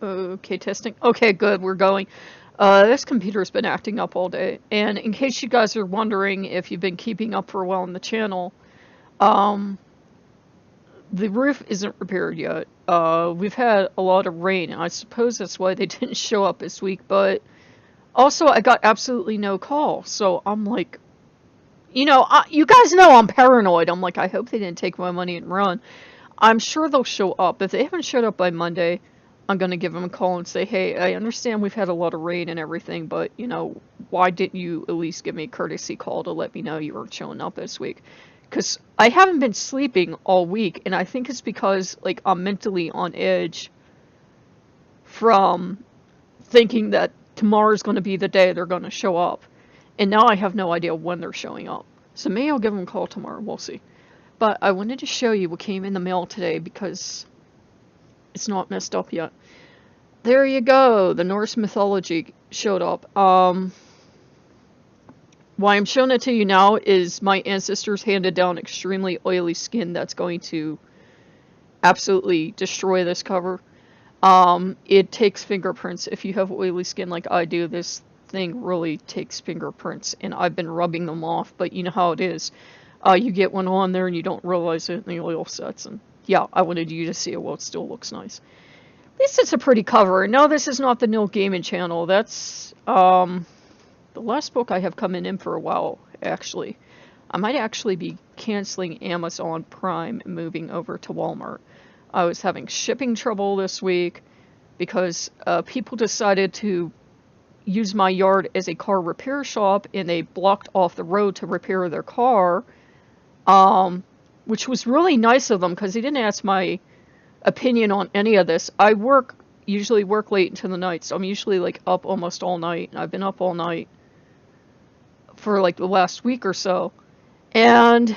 Okay, testing. Okay, good, we're going. This computer's been acting up all day. And in case you guys are wondering if you've been keeping up for a while on the channel, um, the roof isn't repaired yet. We've had a lot of rain, and I suppose that's why they didn't show up this week, but also I got absolutely no call, so I'm like, you guys know I'm paranoid. I'm like, I hope they didn't take my money and run. I'm sure they'll show up. If they haven't showed up by Monday, I'm going to give them a call and say, hey, I understand we've had a lot of rain and everything, but, why didn't you at least give me a courtesy call to let me know you weren't showing up this week? Because I haven't been sleeping all week, and I think it's because, like, I'm mentally on edge from thinking that tomorrow's going to be the day they're going to show up. And now I have no idea when they're showing up. So maybe I'll give them a call tomorrow. We'll see. But I wanted to show you what came in the mail today because it's not messed up yet. There you go. The Norse mythology showed up. Why I'm showing it to you now is my ancestors handed down extremely oily skin that's going to absolutely destroy this cover. It takes fingerprints. If you have oily skin like I do, this thing really takes fingerprints, and I've been rubbing them off, but you know how it is. You get one on there and you don't realize it, and the oil sets, and yeah, I wanted you to see it. Well, it still looks nice. At least it's a pretty cover. No, this is not the Neil Gaiman channel. That's, the last book I have coming in for a while, actually. I might actually be canceling Amazon Prime and moving over to Walmart. I was having shipping trouble this week because people decided to use my yard as a car repair shop, and they blocked off the road to repair their car, which was really nice of them because they didn't ask my opinion on any of this. I usually work late into the night, so I'm usually like up almost all night, and I've been up all night for like the last week or so. And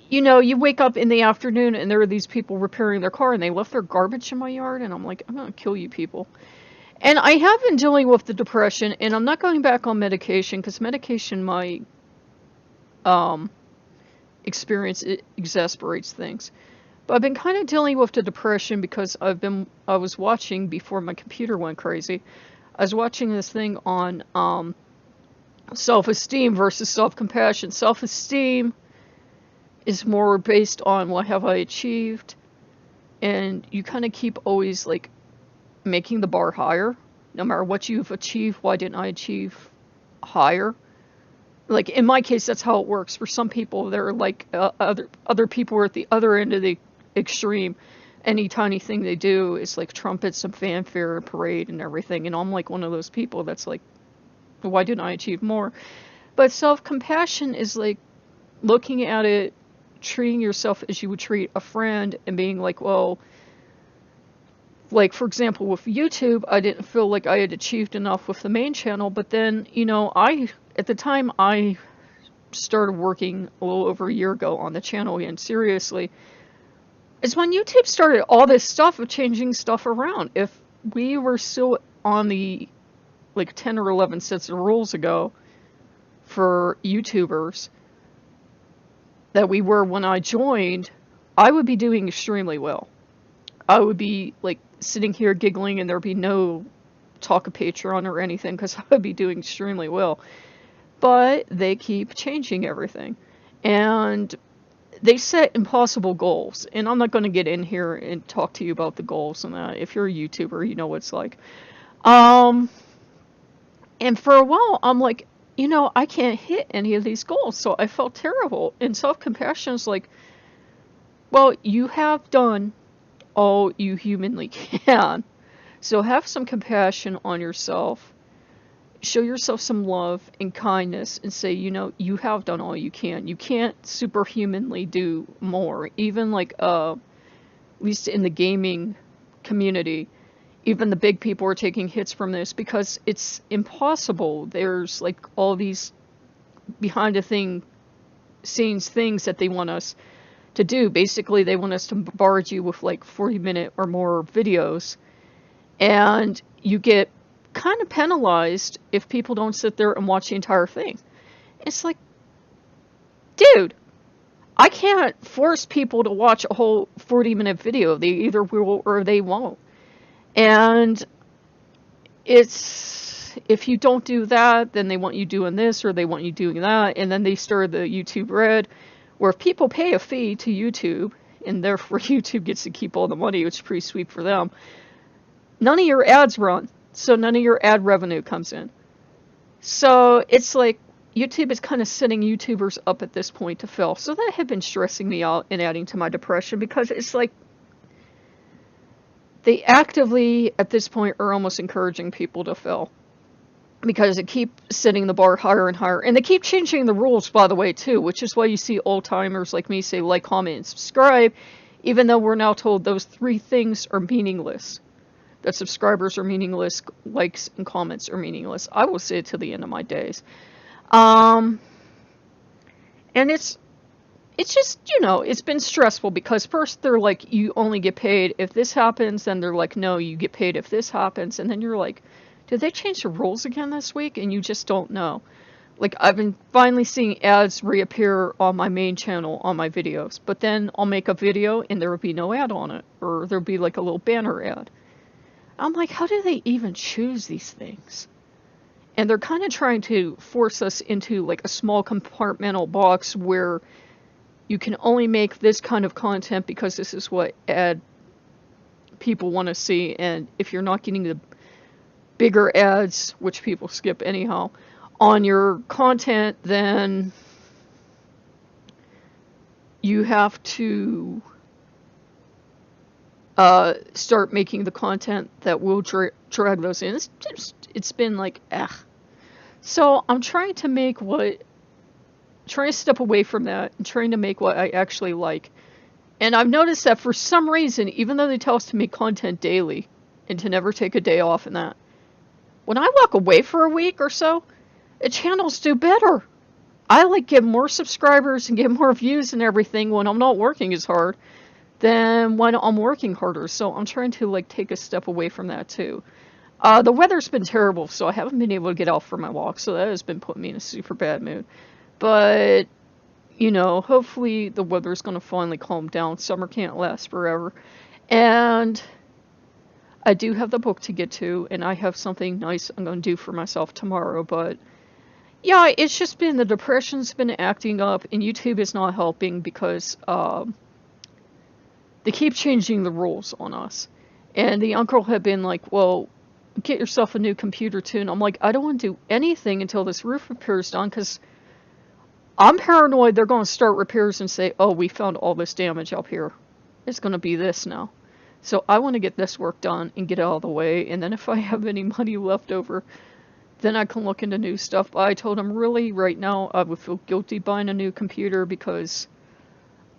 you wake up in the afternoon and there are these people repairing their car, and they left their garbage in my yard, and I'm like, I'm gonna kill you people. And I have been dealing with the depression, and I'm not going back on medication because medication might experience, it exasperates things. But I've been kind of dealing with the depression because I was watching, before my computer went crazy, I was watching this thing on self-esteem versus self-compassion. Self-esteem is more based on what have I achieved, and you kind of keep always like making the bar higher. No matter what you've achieved, why didn't I achieve higher? Like in my case, that's how it works. For some people, they're like other people are at the other end of the extreme. Any tiny thing they do is like trumpets and fanfare and parade and everything, and I'm like one of those people that's like, why didn't I achieve more? But self-compassion is like looking at it, treating yourself as you would treat a friend, and being like, well, like for example with YouTube, I didn't feel like I had achieved enough with the main channel, but then at the time I started working a little over a year ago on the channel again, seriously, is when YouTube started all this stuff of changing stuff around. If we were still on the like 10 or 11 sets of rules ago for YouTubers that we were when I joined, I would be doing extremely well. I would be like sitting here giggling, and there'd be no talk of Patreon or anything because I would be doing extremely well. But they keep changing everything, and they set impossible goals. And I'm not going to get in here and talk to you about the goals and that. If you're a YouTuber, you know what it's like. And for a while, I'm like, I can't hit any of these goals. So I felt terrible. And self-compassion is like, well, you have done all you humanly can. So have some compassion on yourself. Show yourself some love and kindness and say, you have done all you can. You can't superhumanly do more. Even like, at least in the gaming community, even the big people are taking hits from this because it's impossible. There's like all these behind the scenes things that they want us to do. Basically, they want us to bombard you with like 40-minute or more videos, and you get kind of penalized if people don't sit there and watch the entire thing. It's like, dude, I can't force people to watch a whole 40-minute video. They either will or they won't. And it's, if you don't do that, then they want you doing this or they want you doing that, and then they start the YouTube Red, where if people pay a fee to YouTube, and therefore YouTube gets to keep all the money, which is pretty sweet for them, none of your ads run, so none of your ad revenue comes in. So it's like YouTube is kind of setting YouTubers up at this point to fail. So that had been stressing me out and adding to my depression, because it's like they actively, at this point, are almost encouraging people to fail, because they keep setting the bar higher and higher. And they keep changing the rules, by the way, too, which is why you see old-timers like me say like, comment, and subscribe, even though we're now told those 3 things are meaningless. That subscribers are meaningless, likes and comments are meaningless. I will say it to the end of my days. And it's just, you know, it's been stressful, because first they're like, you only get paid if this happens, then they're like, no, you get paid if this happens, and then you're like, did they change the rules again this week? And you just don't know. Like, I've been finally seeing ads reappear on my main channel on my videos, but then I'll make a video and there will be no ad on it, or there'll be like a little banner ad. I'm like, how do they even choose these things? And they're kind of trying to force us into like a small compartmental box where you can only make this kind of content because this is what ad people want to see. And if you're not getting the bigger ads, which people skip anyhow, on your content, then you have to start making the content that will drag those in. It's been like, So I'm trying to step away from that and trying to make what I actually like. And I've noticed that for some reason, even though they tell us to make content daily and to never take a day off and that, when I walk away for a week or so, the channels do better. I like get more subscribers and get more views and everything when I'm not working as hard than when I'm working harder. So I'm trying to like take a step away from that too. The weather's been terrible, so I haven't been able to get out for my walk, so that has been putting me in a super bad mood. But, you know, hopefully the weather's going to finally calm down. Summer can't last forever. And I do have the book to get to, and I have something nice I'm going to do for myself tomorrow. But, yeah, it's just been, the depression's been acting up, and YouTube is not helping because they keep changing the rules on us. And the uncle had been like, well, get yourself a new computer too. And I'm like, I don't want to do anything until this roof repair is done, because I'm paranoid they're going to start repairs and say, oh, we found all this damage up here. It's going to be this now. So I want to get this work done and get it out of the way. And then if I have any money left over, then I can look into new stuff. But I told him, really, right now, I would feel guilty buying a new computer because,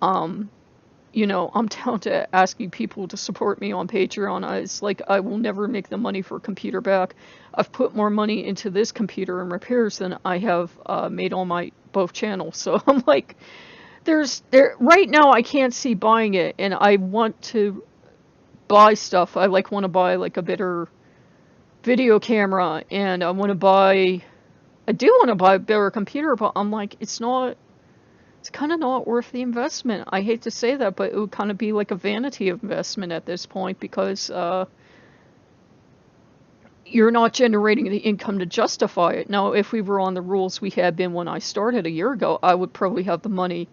you know, I'm down to asking people to support me on Patreon. It's like, I will never make the money for a computer back. I've put more money into this computer and repairs than I have made on my both channels. So I'm like, right now I can't see buying it, and I want to buy stuff. I want to buy like a better video camera, and I do want to buy a better computer, but I'm like, it's kind of not worth the investment. I hate to say that, but it would kind of be like a vanity investment at this point, because you're not generating the income to justify it. Now, if we were on the rules we had been when I started a year ago, I would probably have the money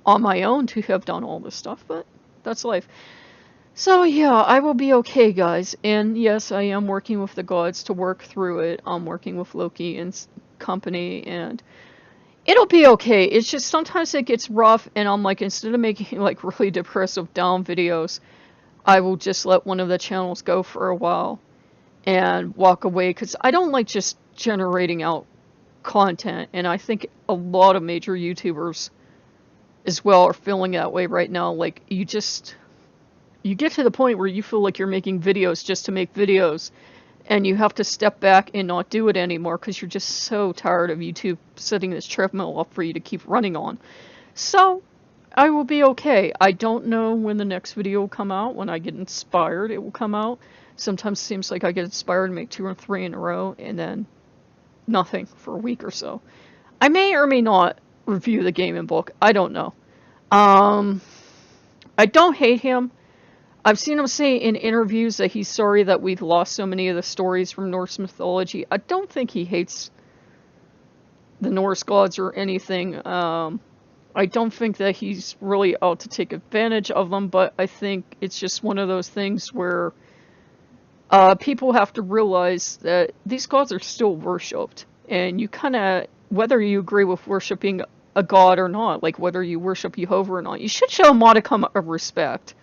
on my own to have done all this stuff, but that's life. So yeah, I will be okay, guys. And yes, I am working with the gods to work through it. I'm working with Loki and company, and it'll be okay. It's just sometimes it gets rough, and I'm like, instead of making like really depressive down videos, I will just let one of the channels go for a while and walk away, because I don't like just generating out content. And I think a lot of major YouTubers as well are feeling that way right now. Like, you get to the point where you feel like you're making videos just to make videos, and you have to step back and not do it anymore because you're just so tired of YouTube setting this treadmill up for you to keep running on. So I will be okay. I don't know when the next video will come out. When I get inspired, it will come out. Sometimes it seems like I get inspired to make 2 or 3 in a row, and then nothing for a week or so. I may or may not review the gaming book. I don't know. Um, I don't hate him. I've seen him say in interviews that he's sorry that we've lost so many of the stories from Norse mythology. I don't think he hates the Norse gods or anything. I don't think that he's really out to take advantage of them, but I think it's just one of those things where people have to realize that these gods are still worshipped. And you kind of, whether you agree with worshiping a god or not, like whether you worship Jehovah or not, you should show a modicum of respect.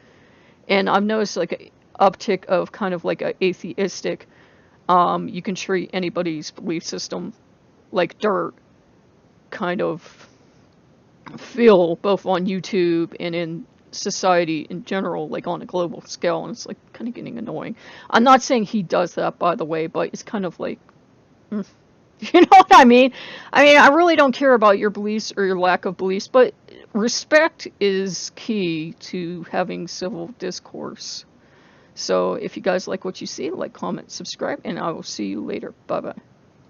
And I've noticed like an uptick of kind of like a atheistic, you can treat anybody's belief system like dirt kind of feel both on YouTube and in society in general, like on a global scale, and it's like kind of getting annoying. I'm not saying he does that, by the way, but it's kind of like, you know what I mean? I really don't care about your beliefs or your lack of beliefs, but respect is key to having civil discourse. So if you guys like what you see, like, comment, subscribe, and I will see you later. Bye bye.